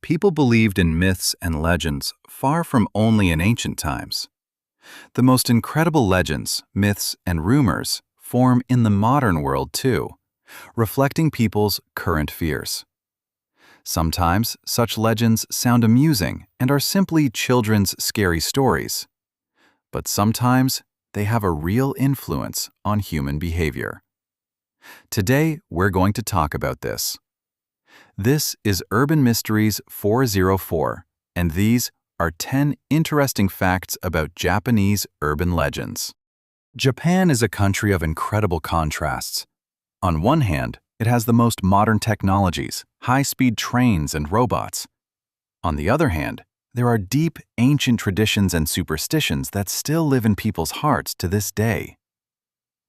people believed in myths and legends far from only in ancient times. The most incredible legends, myths, and rumors form in the modern world too, reflecting people's current fears. Sometimes such legends sound amusing and are simply children's scary stories. But sometimes they have a real influence on human behavior. Today, we're going to talk about this. This is Urban Mysteries 404, and these are 10 interesting facts about Japanese urban legends. Japan is a country of incredible contrasts. On one hand, it has the most modern technologies, high-speed trains, and robots. On the other hand, there are deep, ancient traditions and superstitions that still live in people's hearts to this day.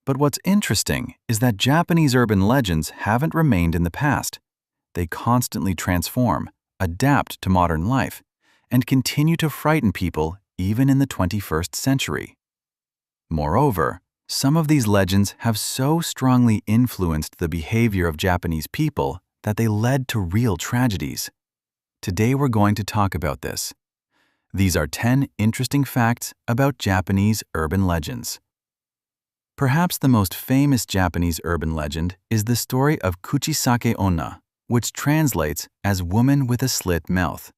But what's interesting is that Japanese urban legends haven't remained in the past. They constantly transform, adapt to modern life, and continue to frighten people even in the 21st century. Moreover, some of these legends have so strongly influenced the behavior of Japanese people that they led to real tragedies. Today we're going to talk about this. These are 10 interesting facts about Japanese urban legends. Perhaps the most famous Japanese urban legend is the story of Kuchisake-onna, which translates as woman with a slit mouth.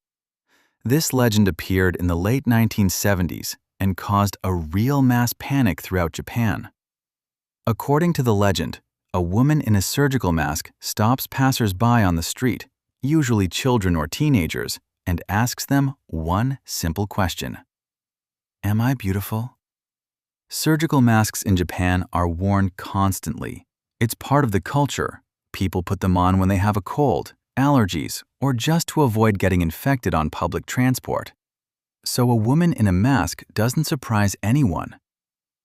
This legend appeared in the late 1970s and caused a real mass panic throughout Japan. According to the legend, a woman in a surgical mask stops passers-by on the street, usually children or teenagers, and asks them one simple question. Am I beautiful? Surgical masks in Japan are worn constantly. It's part of the culture. People put them on when they have a cold, allergies, or just to avoid getting infected on public transport. So a woman in a mask doesn't surprise anyone.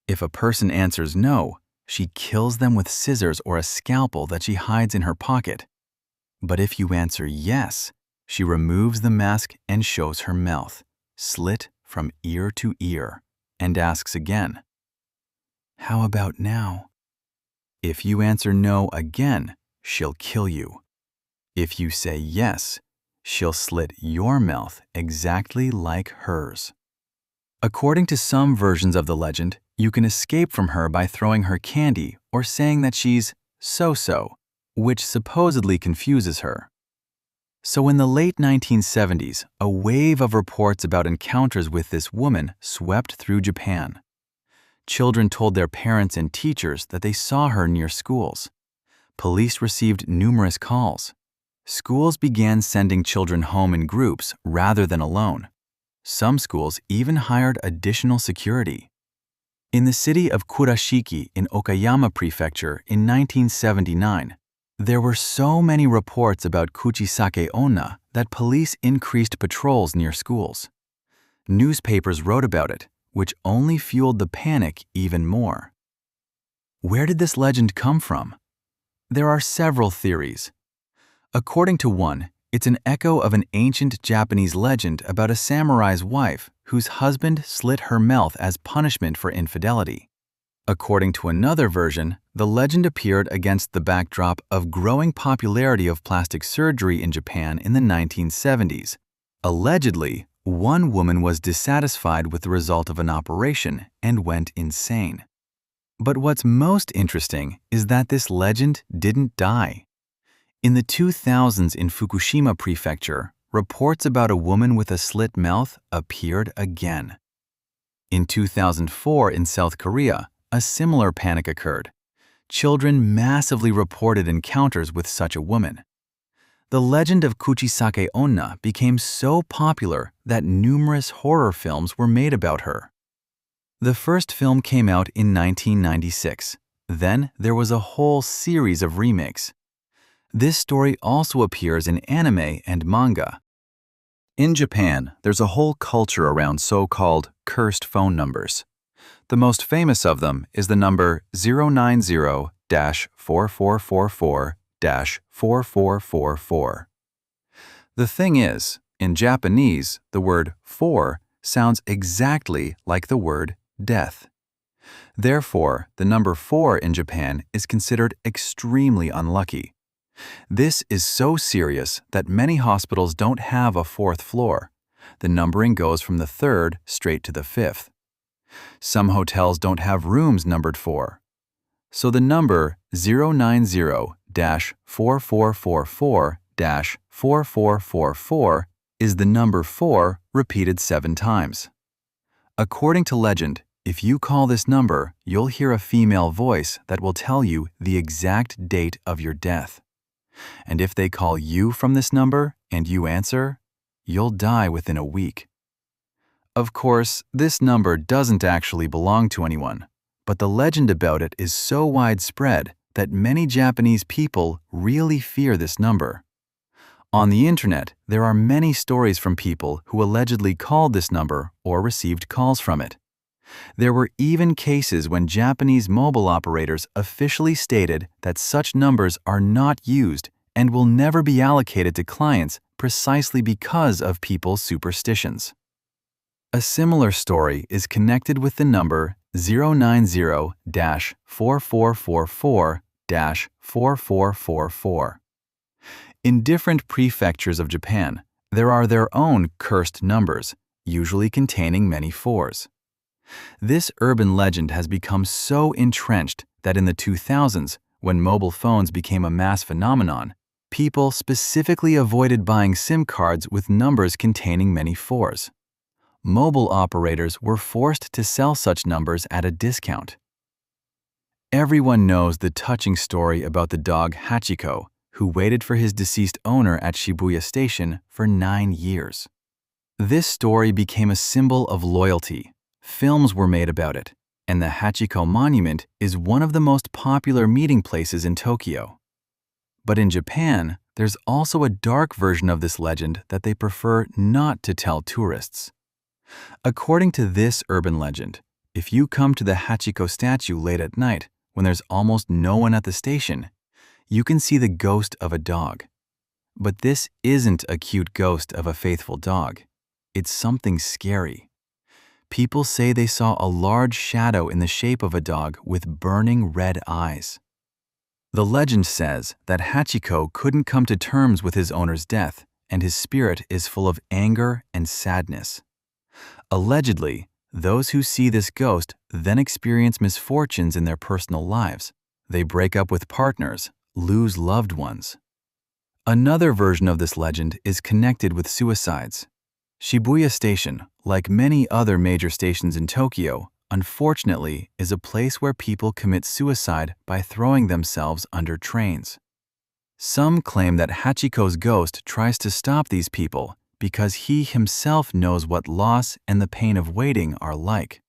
If a person answers no, she kills them with scissors or a scalpel that she hides in her pocket. But if you answer yes, she removes the mask and shows her mouth, slit from ear to ear, and asks again, "How about now?" If you answer no again, she'll kill you. If you say yes, she'll slit your mouth exactly like hers. According to some versions of the legend, you can escape from her by throwing her candy or saying that she's so-so, which supposedly confuses her. So in the late 1970s, a wave of reports about encounters with this woman swept through Japan. Children told their parents and teachers that they saw her near schools. Police received numerous calls. Schools began sending children home in groups rather than alone. Some schools even hired additional security. In the city of Kurashiki in Okayama Prefecture in 1979, there were so many reports about Kuchisake-onna that police increased patrols near schools. Newspapers wrote about it, which only fueled the panic even more. Where did this legend come from? There are several theories. According to one, it's an echo of an ancient Japanese legend about a samurai's wife whose husband slit her mouth as punishment for infidelity. According to another version, the legend appeared against the backdrop of growing popularity of plastic surgery in Japan in the 1970s. Allegedly, one woman was dissatisfied with the result of an operation and went insane. But what's most interesting is that this legend didn't die. In the 2000s in Fukushima Prefecture, reports about a woman with a slit mouth appeared again. In 2004 in South Korea, a similar panic occurred. Children massively reported encounters with such a woman. The legend of Kuchisake-onna became so popular that numerous horror films were made about her. The first film came out in 1996. Then there was a whole series of remakes. This story also appears in anime and manga. In Japan, there's a whole culture around so-called cursed phone numbers. The most famous of them is the number 090-4444-4444. The thing is, in Japanese, the word 4 sounds exactly like the word death. Therefore, the number 4 in Japan is considered extremely unlucky. This is so serious that many hospitals don't have a fourth floor. The numbering goes from the third straight to the fifth. Some hotels don't have rooms numbered 4. So the number 090-4444-4444 is the number 4 repeated 7 times. According to legend, if you call this number, you'll hear a female voice that will tell you the exact date of your death. And if they call you from this number and you answer, you'll die within a week. Of course, this number doesn't actually belong to anyone, but the legend about it is so widespread that many Japanese people really fear this number. On the internet, there are many stories from people who allegedly called this number or received calls from it. There were even cases when Japanese mobile operators officially stated that such numbers are not used and will never be allocated to clients precisely because of people's superstitions. A similar story is connected with the number 090-4444-4444. In different prefectures of Japan, there are their own cursed numbers, usually containing many 4s. This urban legend has become so entrenched that in the 2000s, when mobile phones became a mass phenomenon, people specifically avoided buying SIM cards with numbers containing many 4s. Mobile operators were forced to sell such numbers at a discount. Everyone knows the touching story about the dog Hachiko, who waited for his deceased owner at Shibuya Station for 9 years. This story became a symbol of loyalty. Films were made about it, and the Hachiko Monument is one of the most popular meeting places in Tokyo. But in Japan, there's also a dark version of this legend that they prefer not to tell tourists. According to this urban legend, if you come to the Hachiko statue late at night when there's almost no one at the station, you can see the ghost of a dog. But this isn't a cute ghost of a faithful dog. It's something scary. People say they saw a large shadow in the shape of a dog with burning red eyes. The legend says that Hachiko couldn't come to terms with his owner's death, and his spirit is full of anger and sadness. Allegedly, those who see this ghost then experience misfortunes in their personal lives. They break up with partners, lose loved ones. Another version of this legend is connected with suicides. Shibuya Station, like many other major stations in Tokyo, unfortunately is a place where people commit suicide by throwing themselves under trains. Some claim that Hachiko's ghost tries to stop these people because he himself knows what loss and the pain of waiting are like.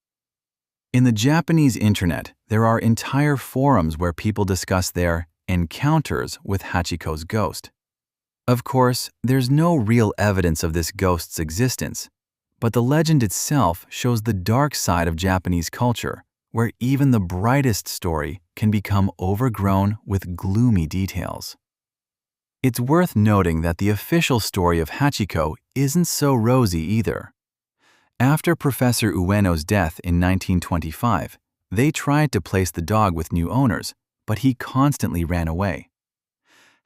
In the Japanese internet, there are entire forums where people discuss their encounters with Hachiko's ghost. Of course, there's no real evidence of this ghost's existence, but the legend itself shows the dark side of Japanese culture, where even the brightest story can become overgrown with gloomy details. It's worth noting that the official story of Hachiko isn't so rosy either. After Professor Ueno's death in 1925, they tried to place the dog with new owners, but he constantly ran away.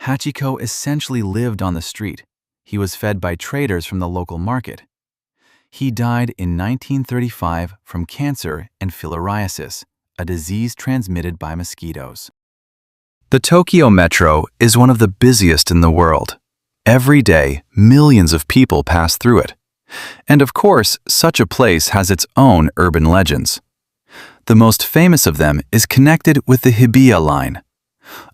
Hachiko essentially lived on the street. He was fed by traders from the local market. He died in 1935 from cancer and filariasis, a disease transmitted by mosquitoes. The Tokyo Metro is one of the busiest in the world. Every day, millions of people pass through it. And of course, such a place has its own urban legends. The most famous of them is connected with the Hibiya line.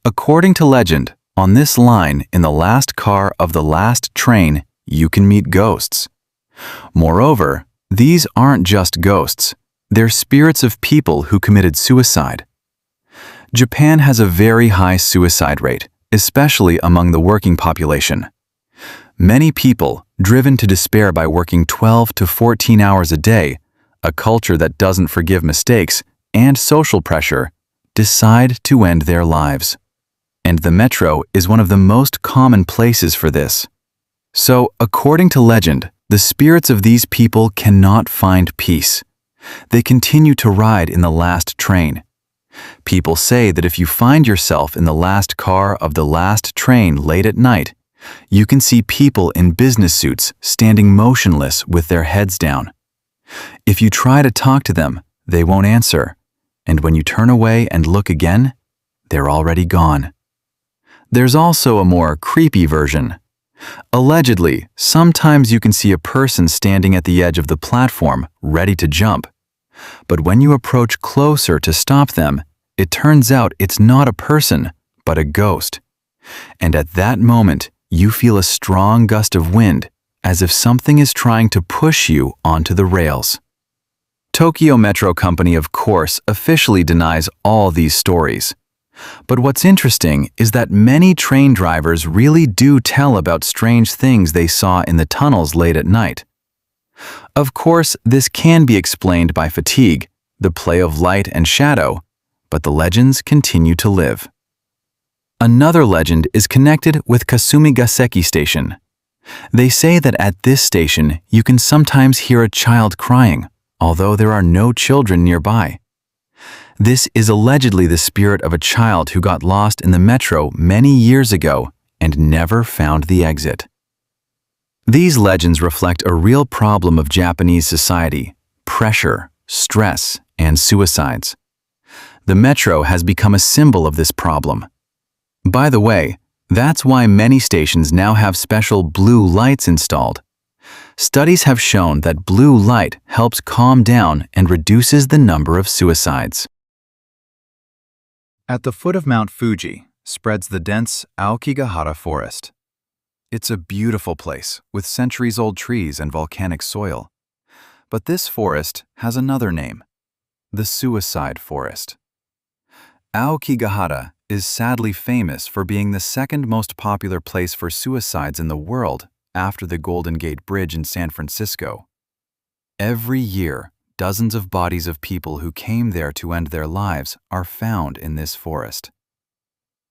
According to legend, on this line, in the last car of the last train, you can meet ghosts. Moreover, these aren't just ghosts. They're spirits of people who committed suicide. Japan has a very high suicide rate, especially among the working population. Many people, driven to despair by working 12 to 14 hours a day, a culture that doesn't forgive mistakes, and social pressure, decide to end their lives. And the metro is one of the most common places for this. So, according to legend, the spirits of these people cannot find peace. They continue to ride in the last train. People say that if you find yourself in the last car of the last train late at night, you can see people in business suits standing motionless with their heads down. If you try to talk to them, they won't answer, and when you turn away and look again, they're already gone. There's also a more creepy version. Allegedly, sometimes you can see a person standing at the edge of the platform, ready to jump. But when you approach closer to stop them, it turns out it's not a person, but a ghost. And at that moment, you feel a strong gust of wind, as if something is trying to push you onto the rails. Tokyo Metro Company, of course, officially denies all these stories. But what's interesting is that many train drivers really do tell about strange things they saw in the tunnels late at night. Of course, this can be explained by fatigue, the play of light and shadow, but the legends continue to live. Another legend is connected with Kasumigaseki Station. They say that at this station you can sometimes hear a child crying, although there are no children nearby. This is allegedly the spirit of a child who got lost in the metro many years ago and never found the exit. These legends reflect a real problem of Japanese society: pressure, stress, and suicides. The metro has become a symbol of this problem. By the way, that's why many stations now have special blue lights installed. Studies have shown that blue light helps calm down and reduces the number of suicides. At the foot of Mount Fuji spreads the dense Aokigahara forest. It's a beautiful place with centuries-old trees and volcanic soil. But this forest has another name: the Suicide Forest. Aokigahara is sadly famous for being the second most popular place for suicides in the world after the Golden Gate Bridge in San Francisco. Every year, dozens of bodies of people who came there to end their lives are found in this forest.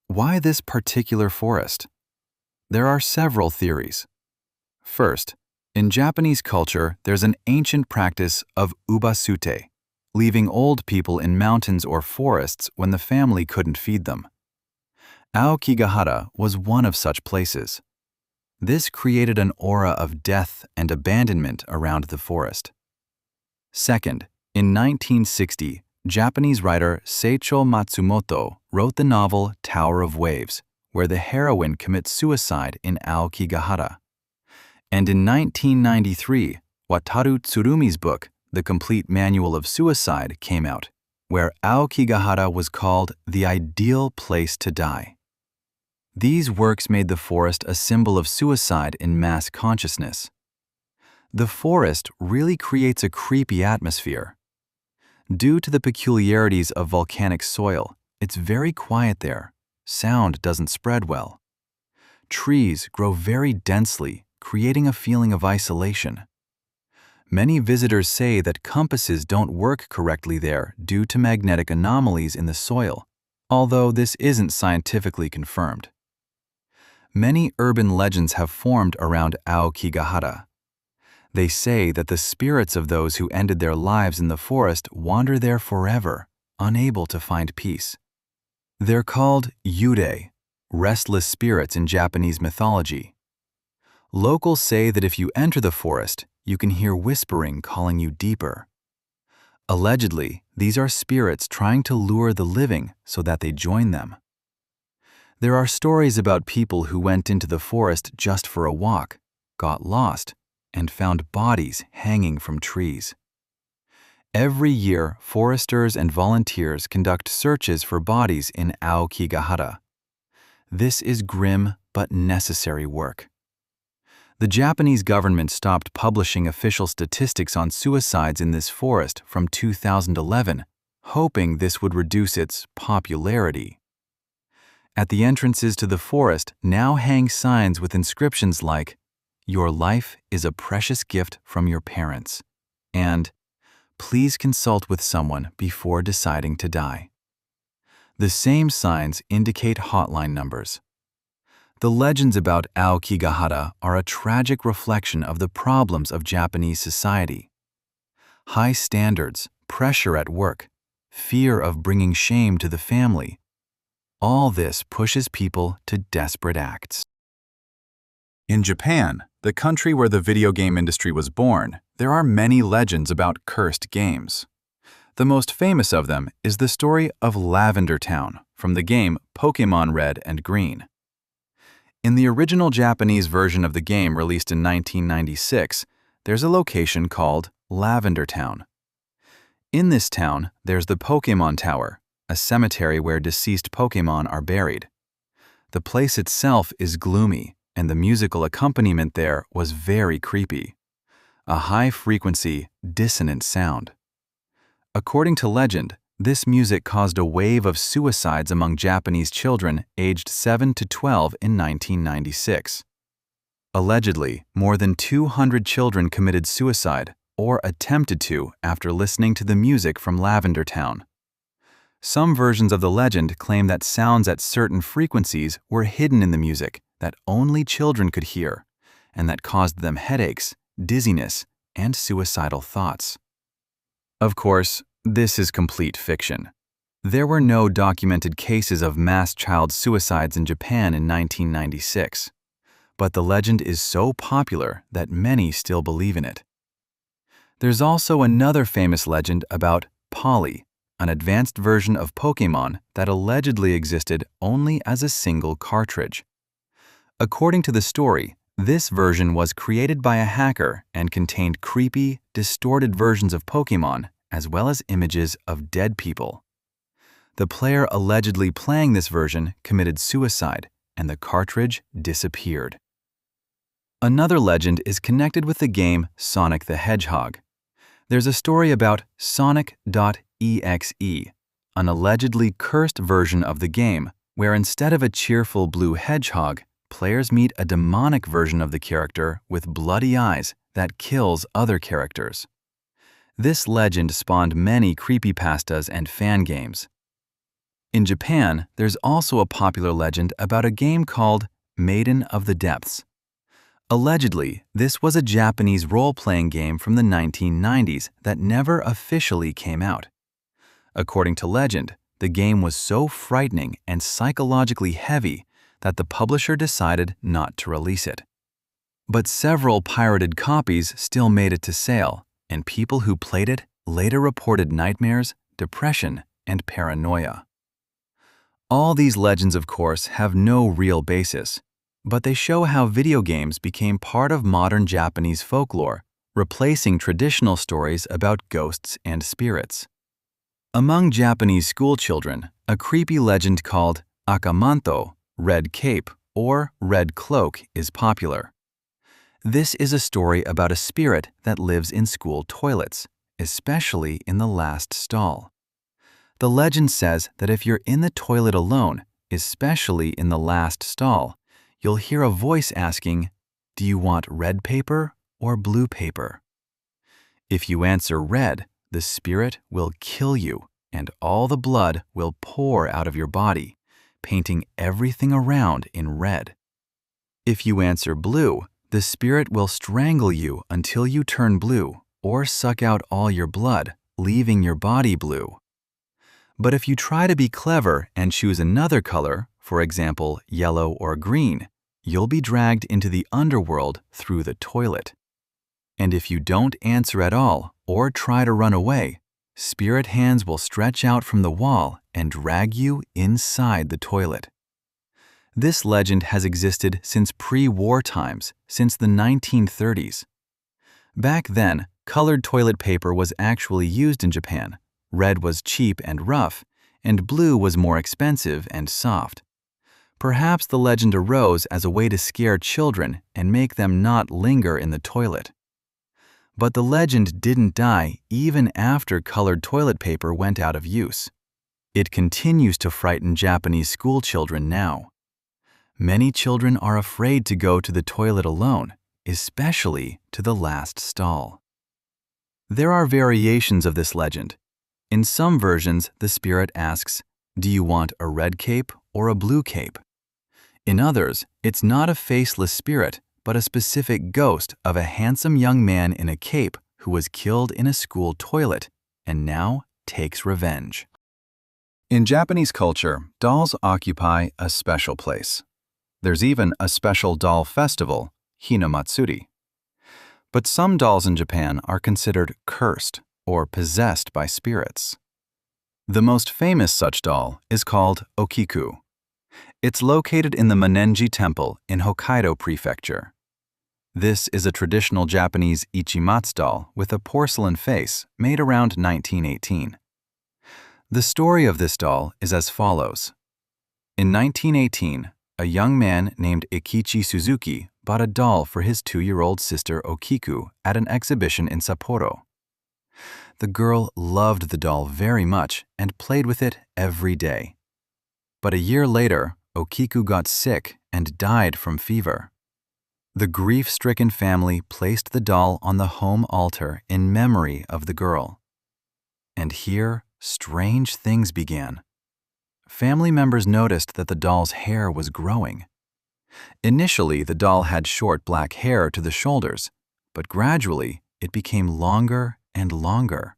Why this particular forest? There are several theories. First, in Japanese culture, there's an ancient practice of ubasute, leaving old people in mountains or forests when the family couldn't feed them. Aokigahara was one of such places. This created an aura of death and abandonment around the forest. Second, in 1960, Japanese writer Seicho Matsumoto wrote the novel Tower of Waves, where the heroine commits suicide in Aokigahara. And in 1993, Wataru Tsurumi's book, The Complete Manual of Suicide, came out, where Aokigahara was called the ideal place to die. These works made the forest a symbol of suicide in mass consciousness. The forest really creates a creepy atmosphere. Due to the peculiarities of volcanic soil, it's very quiet there. Sound doesn't spread well. Trees grow very densely, creating a feeling of isolation. Many visitors say that compasses don't work correctly there due to magnetic anomalies in the soil, although this isn't scientifically confirmed. Many urban legends have formed around Aokigahara. They say that the spirits of those who ended their lives in the forest wander there forever, unable to find peace. They're called yurei, restless spirits in Japanese mythology. Locals say that if you enter the forest, you can hear whispering calling you deeper. Allegedly, these are spirits trying to lure the living so that they join them. There are stories about people who went into the forest just for a walk, got lost, and found bodies hanging from trees. Every year, foresters and volunteers conduct searches for bodies in Aokigahara. This is grim but necessary work. The Japanese government stopped publishing official statistics on suicides in this forest from 2011, hoping this would reduce its popularity. At the entrances to the forest now hang signs with inscriptions like, "Your life is a precious gift from your parents," and "Please consult with someone before deciding to die." The same signs indicate hotline numbers. The legends about Aokigahara are a tragic reflection of the problems of Japanese society. High standards, pressure at work, fear of bringing shame to the family. All this pushes people to desperate acts. In Japan, the country where the video game industry was born, there are many legends about cursed games. The most famous of them is the story of Lavender Town from the game Pokémon Red and Green. In the original Japanese version of the game released in 1996, there's a location called Lavender Town. In this town, there's the Pokémon Tower, a cemetery where deceased Pokémon are buried. The place itself is gloomy, and the musical accompaniment there was very creepy. A high-frequency, dissonant sound. According to legend, this music caused a wave of suicides among Japanese children aged 7 to 12 in 1996. Allegedly, more than 200 children committed suicide or attempted to after listening to the music from Lavender Town. Some versions of the legend claim that sounds at certain frequencies were hidden in the music that only children could hear, and that caused them headaches, dizziness, and suicidal thoughts. Of course, this is complete fiction. There were no documented cases of mass child suicides in Japan in 1996, but the legend is so popular that many still believe in it. There's also another famous legend about Polly, an advanced version of Pokémon that allegedly existed only as a single cartridge. According to the story, this version was created by a hacker and contained creepy, distorted versions of Pokémon as well as images of dead people. The player allegedly playing this version committed suicide, and the cartridge disappeared. Another legend is connected with the game Sonic the Hedgehog. There's a story about Sonic.exe, an allegedly cursed version of the game where instead of a cheerful blue hedgehog, players meet a demonic version of the character with bloody eyes that kills other characters. This legend spawned many creepypastas and fan games. In Japan, there's also a popular legend about a game called Maiden of the Depths. Allegedly, this was a Japanese role-playing game from the 1990s that never officially came out. According to legend, the game was so frightening and psychologically heavy that the publisher decided not to release it. But several pirated copies still made it to sale, and people who played it later reported nightmares, depression, and paranoia. All these legends, of course, have no real basis, but they show how video games became part of modern Japanese folklore, replacing traditional stories about ghosts and spirits. Among Japanese schoolchildren, a creepy legend called Akamanto, red cape, or red cloak is popular. This is a story about a spirit that lives in school toilets, especially in the last stall. The legend says that if you're in the toilet alone, especially in the last stall, you'll hear a voice asking, "Do you want red paper or blue paper?" If you answer red, the spirit will kill you, and all the blood will pour out of your body, painting everything around in red. If you answer blue, the spirit will strangle you until you turn blue or suck out all your blood, leaving your body blue. But if you try to be clever and choose another color, for example, yellow or green, you'll be dragged into the underworld through the toilet. And if you don't answer at all or try to run away, spirit hands will stretch out from the wall and drag you inside the toilet. This legend has existed since pre-war times, since the 1930s. Back then, colored toilet paper was actually used in Japan. Red was cheap and rough, and blue was more expensive and soft. Perhaps the legend arose as a way to scare children and make them not linger in the toilet. But the legend didn't die even after colored toilet paper went out of use. It continues to frighten Japanese school children now. Many children are afraid to go to the toilet alone, especially to the last stall. There are variations of this legend. In some versions, the spirit asks, "Do you want a red cape or a blue cape?" In others, it's not a faceless spirit, but a specific ghost of a handsome young man in a cape who was killed in a school toilet and now takes revenge. In Japanese culture, dolls occupy a special place. There's even a special doll festival, Hinamatsuri. But some dolls in Japan are considered cursed or possessed by spirits. The most famous such doll is called Okiku. It's located in the Manenji Temple in Hokkaido Prefecture. This is a traditional Japanese ichimatsu doll with a porcelain face made around 1918. The story of this doll is as follows. In 1918, a young man named Ikichi Suzuki bought a doll for his 2-year-old sister Okiku at an exhibition in Sapporo. The girl loved the doll very much and played with it every day. But a year later, Okiku got sick and died from fever. The grief-stricken family placed the doll on the home altar in memory of the girl. And here, strange things began. Family members noticed that the doll's hair was growing. Initially, the doll had short black hair to the shoulders, but gradually it became longer and longer.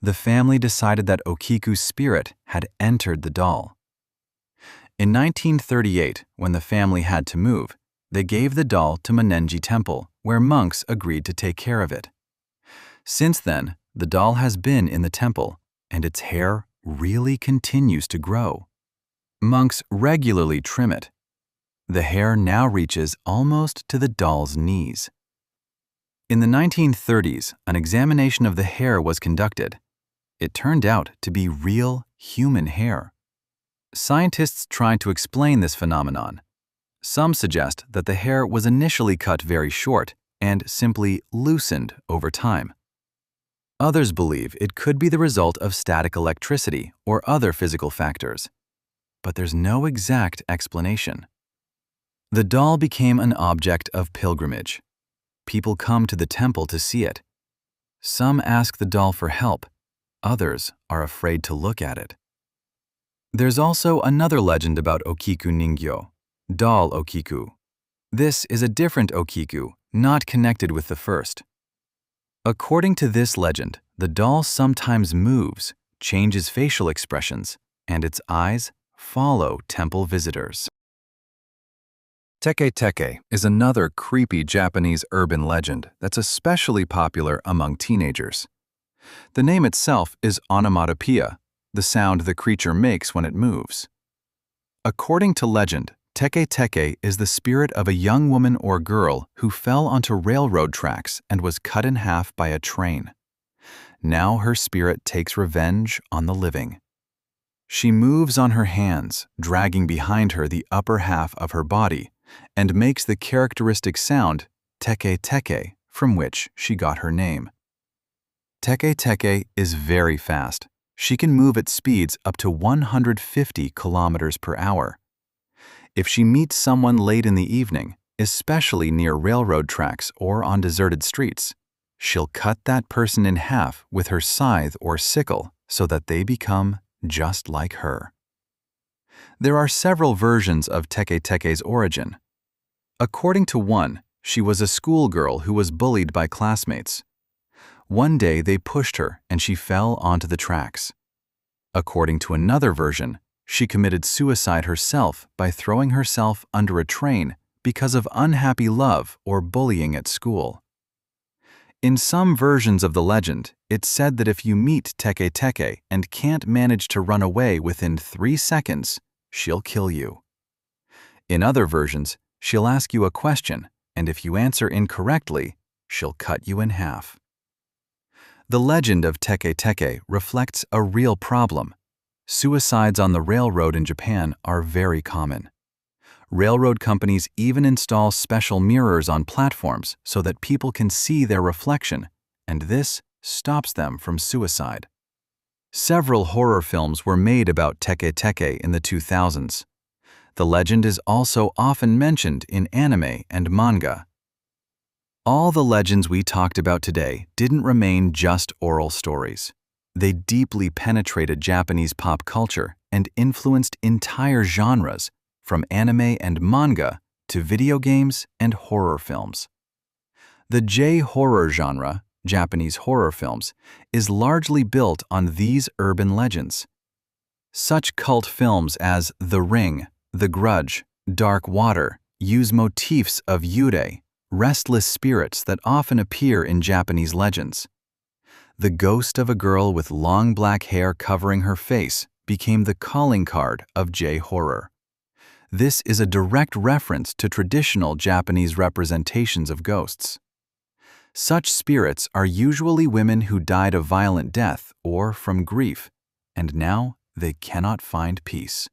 The family decided that Okiku's spirit had entered the doll. In 1938, when the family had to move, they gave the doll to Manenji Temple, where monks agreed to take care of it. Since then, the doll has been in the temple, and its hair really continues to grow. Monks regularly trim it. The hair now reaches almost to the doll's knees. In the 1930s, an examination of the hair was conducted. It turned out to be real human hair. Scientists tried to explain this phenomenon. Some suggest that the hair was initially cut very short and simply loosened over time. Others believe it could be the result of static electricity or other physical factors. But there's no exact explanation. The doll became an object of pilgrimage. People come to the temple to see it. Some ask the doll for help. Others are afraid to look at it. There's also another legend about Okiku Ningyo, doll Okiku. This is a different Okiku, not connected with the first. According to this legend, the doll sometimes moves, changes facial expressions, and its eyes follow temple visitors. Teke-Teke is another creepy Japanese urban legend that's especially popular among teenagers. The name itself is onomatopoeia, the sound the creature makes when it moves. According to legend, Teke-Teke is the spirit of a young woman or girl who fell onto railroad tracks and was cut in half by a train. Now her spirit takes revenge on the living. She moves on her hands, dragging behind her the upper half of her body, and makes the characteristic sound Teke-Teke, from which she got her name. Teke-Teke is very fast. She can move at speeds up to 150 kilometers per hour. If she meets someone late in the evening, especially near railroad tracks or on deserted streets, she'll cut that person in half with her scythe or sickle so that they become just like her. There are several versions of Teke-Teke's origin. According to one, she was a schoolgirl who was bullied by classmates. One day they pushed her and she fell onto the tracks. According to another version, she committed suicide herself by throwing herself under a train because of unhappy love or bullying at school. In some versions of the legend, it's said that if you meet Teke-Teke and can't manage to run away within 3 seconds, she'll kill you. In other versions, she'll ask you a question, and if you answer incorrectly, she'll cut you in half. The legend of Teke-Teke reflects a real problem. Suicides on the railroad in Japan are very common. Railroad companies even install special mirrors on platforms so that people can see their reflection, and this stops them from suicide. Several horror films were made about Teke-Teke in the 2000s. The legend is also often mentioned in anime and manga. All the legends we talked about today didn't remain just oral stories. They deeply penetrated Japanese pop culture and influenced entire genres, from anime and manga to video games and horror films. The JHorror genre, Japanese horror films, is largely built on these urban legends. Such cult films as The Ring, The Grudge, Dark Water use motifs of yurei, restless spirits that often appear in Japanese legends. The ghost of a girl with long black hair covering her face became the calling card of JHorror. This is a direct reference to traditional Japanese representations of ghosts. Such spirits are usually women who died a violent death or from grief, and now they cannot find peace.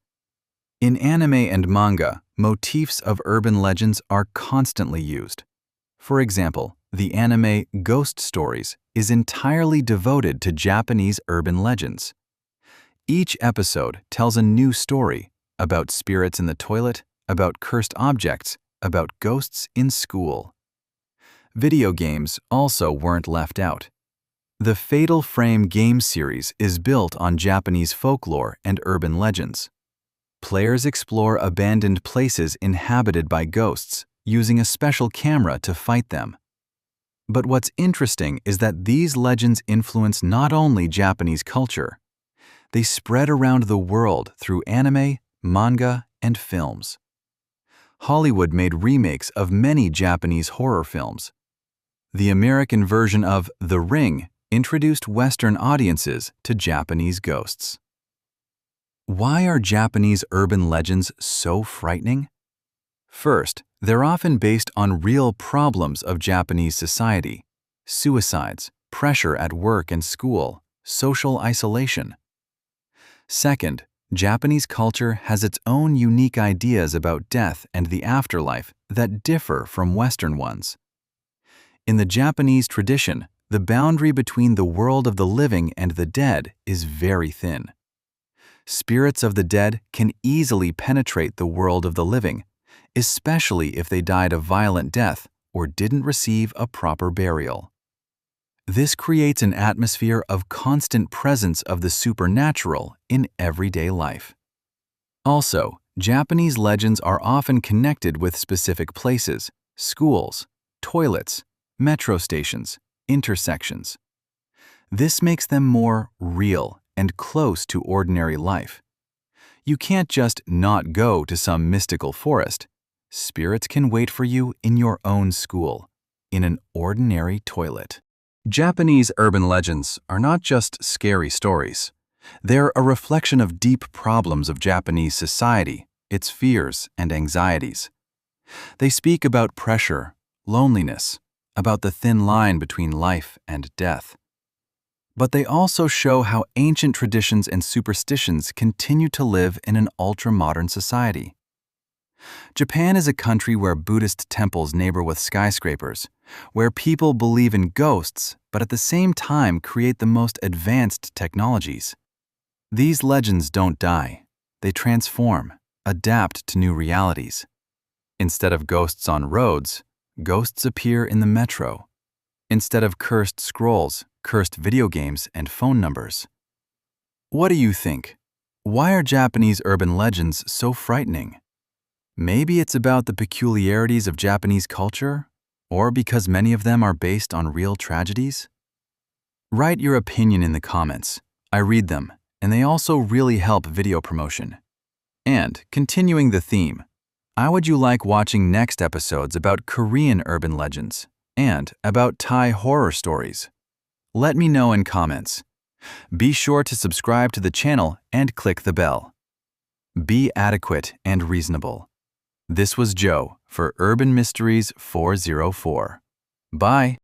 In anime and manga, motifs of urban legends are constantly used. For example, the anime Ghost Stories is entirely devoted to Japanese urban legends. Each episode tells a new story about spirits in the toilet, about cursed objects, about ghosts in school. Video games also weren't left out. The Fatal Frame game series is built on Japanese folklore and urban legends. Players explore abandoned places inhabited by ghosts, using a special camera to fight them. But what's interesting is that these legends influence not only Japanese culture. They spread around the world through anime, manga, and films. Hollywood made remakes of many Japanese horror films. The American version of The Ring introduced Western audiences to Japanese ghosts. Why are Japanese urban legends so frightening? First, they're often based on real problems of Japanese society: suicides, pressure at work and school, social isolation. Second, Japanese culture has its own unique ideas about death and the afterlife that differ from Western ones. In the Japanese tradition, the boundary between the world of the living and the dead is very thin. Spirits of the dead can easily penetrate the world of the living, especially if they died a violent death or didn't receive a proper burial. This creates an atmosphere of constant presence of the supernatural in everyday life. Also, Japanese legends are often connected with specific places, schools, toilets, metro stations, intersections. This makes them more real and close to ordinary life. You can't just not go to some mystical forest. Spirits can wait for you in your own school, in an ordinary toilet. Japanese urban legends are not just scary stories. They're a reflection of deep problems of Japanese society, its fears and anxieties. They speak about pressure, loneliness, about the thin line between life and death. But they also show how ancient traditions and superstitions continue to live in an ultra-modern society. Japan is a country where Buddhist temples neighbor with skyscrapers, where people believe in ghosts but at the same time create the most advanced technologies. These legends don't die. They transform, adapt to new realities. Instead of ghosts on roads, ghosts appear in the metro. Instead of cursed scrolls, cursed video games and phone numbers. What do you think? Why are Japanese urban legends so frightening? Maybe it's about the peculiarities of Japanese culture, or because many of them are based on real tragedies? Write your opinion in the comments. I read them, and they also really help video promotion. And, continuing the theme, how would you like watching next episodes about Korean urban legends and about Thai horror stories? Let me know in comments. Be sure to subscribe to the channel and click the bell. Be adequate and reasonable. This was Joe for Urban Mysteries 404. Bye.